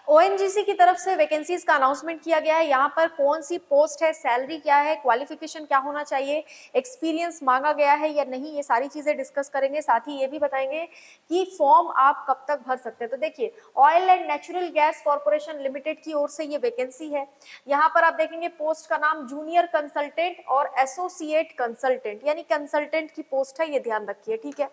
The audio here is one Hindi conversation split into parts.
ओएनजीसी की तरफ से वैकेंसीज का अनाउंसमेंट किया गया है। यहाँ पर कौन सी पोस्ट है, सैलरी क्या है, क्वालिफिकेशन क्या होना चाहिए, एक्सपीरियंस मांगा गया है या नहीं, ये सारी चीजें डिस्कस करेंगे। साथ ही ये भी बताएंगे कि फॉर्म आप कब तक भर सकते हैं। तो देखिए, oil and natural gas corporation limited की ओर से ये वैकेंसी है। यहाँ पर आप देखेंगे पोस्ट का नाम जूनियर कंसल्टेंट और एसोसिएट कंसल्टेंट, यानी कंसल्टेंट की पोस्ट है, ये ध्यान रखिए, ठीक है।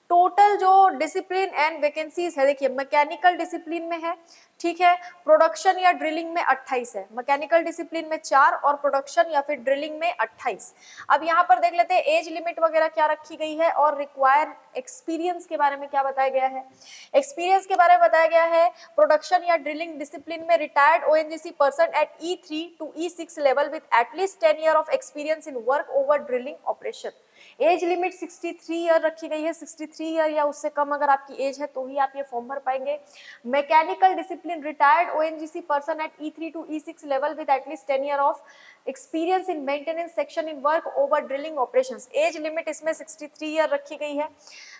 टोटल जो डिसिप्लिन एंड वैकेंसीज है, देखिए मैकेनिकल डिसिप्लिन में है, ठीक है, प्रोडक्शन या ड्रिलिंग में 28 है, मैकेनिकल डिसिप्लिन में 4 और प्रोडक्शन या फिर ड्रिलिंग में 28। अब यहाँ पर देख लेते हैं एज लिमिट वगैरह क्या रखी गई है और रिक्वायर एक्सपीरियंस के बारे में क्या बताया गया है। एक्सपीरियंस के बारे में बताया गया है, प्रोडक्शन या ड्रिलिंग डिसिप्लिन में retired ONGC person at E3 to E6 level with at least 10 year of experience in work over drilling operation. Age limit 63 year रखी गई है, 63 ईयर या उससे कम अगर आपकी एज है तो ही आप ये फॉर्म भर पाएंगे। Mechanical discipline retired ONGC person at E3 to E6 level with at least 10 year of experience in maintenance section in work over drilling operations. Age limit इसमें 63 ईयर रखी गई है।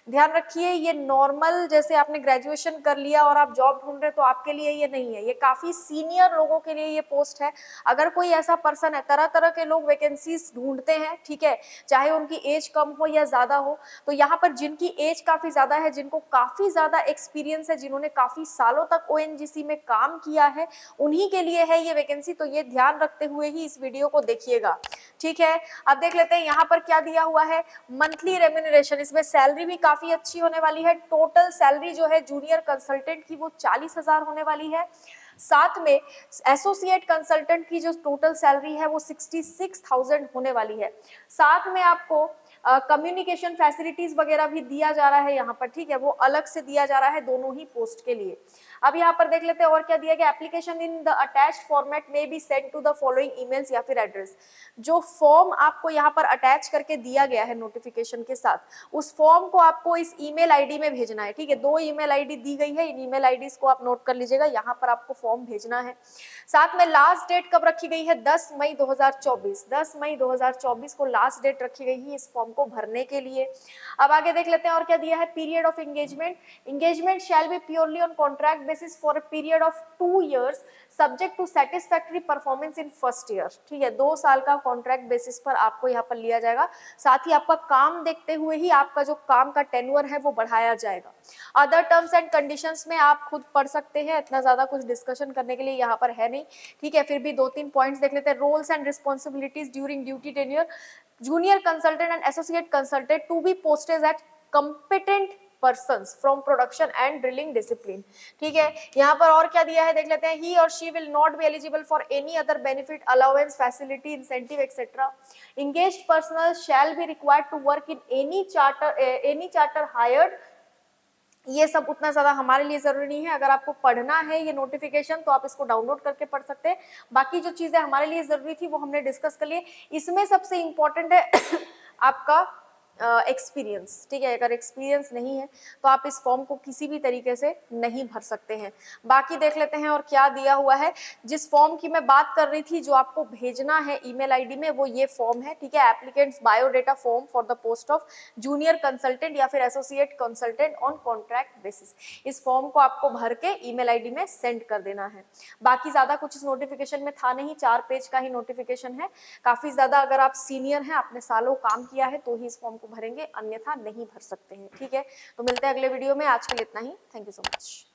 ध्यान रखिए, ये नॉर्मल जैसे आपने ग्रेजुएशन कर लिया और आप जॉब ढूंढ रहे तो आपके लिए ये नहीं है, ये काफी सीनियर लोगों के लिए ये पोस्ट है। अगर कोई ऐसा पर्सन है, तरह तरह के लोग वैकेंसीज ढूंढते हैं, ठीक है, चाहे उनकी एज कम हो या ज्यादा हो, तो यहाँ पर जिनकी एज काफी ज्यादा है, जिनको काफी ज्यादा एक्सपीरियंस है, जिन्होंने काफी सालों तक ओएनजीसी में काम किया है, उन्हीं के लिए है ये वैकेंसी। तो ये ध्यान रखते हुए ही इस वीडियो को देखिएगा, ठीक है। अब देख लेते हैं यहाँ पर क्या दिया हुआ है, मंथली रेम्यूनरेशन, इसमें सैलरी भी काफी अच्छी होने वाली है। टोटल सैलरी जो है जूनियर कंसल्टेंट की वो 40,000 होने वाली है। साथ में एसोसिएट कंसल्टेंट की जो टोटल सैलरी है वो 66,000 होने वाली है। साथ में आपको कम्युनिकेशन फैसिलिटीज वगैरह भी दिया जा रहा है यहाँ पर, ठीक है, वो अलग से दिया जा रहा है दोनों ही पोस्ट के लिए। अब यहाँ पर देख लेते हैं और क्या दिया गया, application in the attached format में be send to the following emails या फिर एड्रेस। जो फॉर्म आपको यहाँ पर अटैच करके दिया गया है नोटिफिकेशन के साथ, उस फॉर्म को आपको इस ईमेल आईडी में भेजना है, ठीक है। 2 ईमेल आईडी दी गई है, इन ईमेल आईडीज को आप नोट कर लीजिएगा, यहाँ पर आपको फॉर्म भेजना है। साथ में लास्ट डेट कब रखी गई है, 10 मई 2024, 10 मई 2024 को लास्ट डेट रखी गई है इस फॉर्म को भरने के लिए। अब आगे देख लेते हैं और क्या दिया है, period of engagement, engagement shall be purely on contract basis for a period of 2 years subject to satisfactory performance in first year, ठीक है, 2 साल का कॉन्ट्रैक्ट बेसिस पर आपको यहाँ पर लिया जाएगा। साथ ही आपका काम देखते हुए ही आपका जो काम का टेन्योर है वो बढ़ाया जाएगा। अदर टर्म्स एंड कंडीशंस में आप खुद पढ़ सकते हैं, इतना ज्यादा कुछ डिस्कशन करने के लिए यहाँ पर है नहीं, ठीक है। फिर भी 2-3 पॉइंट्स देख लेते हैं। Roles and responsibilities during duty tenure, junior consultant and associate consultant to be posted at competent persons from production and drilling discipline, ठीक है। यहाँ पर और क्या दिया है देख लेते हैं, he or she will not be eligible for any other benefit, allowance, facility, incentive, etc. Engaged personnel shall be required to work in any charter hired। ये सब उतना ज्यादा हमारे लिए जरूरी नहीं है, अगर आपको पढ़ना है ये नोटिफिकेशन तो आप इसको डाउनलोड करके पढ़ सकते हैं। बाकी जो चीजें हमारे लिए जरूरी थी वो हमने डिस्कस कर लिए। इसमें सबसे इंपॉर्टेंट है आपका एक्सपीरियंस, ठीक है। अगर एक्सपीरियंस नहीं है तो आप इस फॉर्म को किसी भी तरीके से नहीं भर सकते हैं। बाकी देख लेते हैं और क्या दिया हुआ है। जिस फॉर्म की मैं बात कर रही थी जो आपको भेजना है ईमेल आईडी में, वो ये फॉर्म है, ठीक है, applicants biodata form for the post of junior consultant या फिर associate consultant on contract basis. इस फॉर्म को आपको भर के ईमेल आईडी में सेंड कर देना है। बाकी ज्यादा कुछ इस नोटिफिकेशन में था नहीं, 4 पेज का ही नोटिफिकेशन है। काफी ज्यादा अगर आप सीनियर हैं, आपने सालों काम किया है तो ही इस फॉर्म को भरेंगे, अन्यथा नहीं भर सकते हैं, ठीक है। तो मिलते हैं अगले वीडियो में, आज के लिए इतना ही। Thank you so much.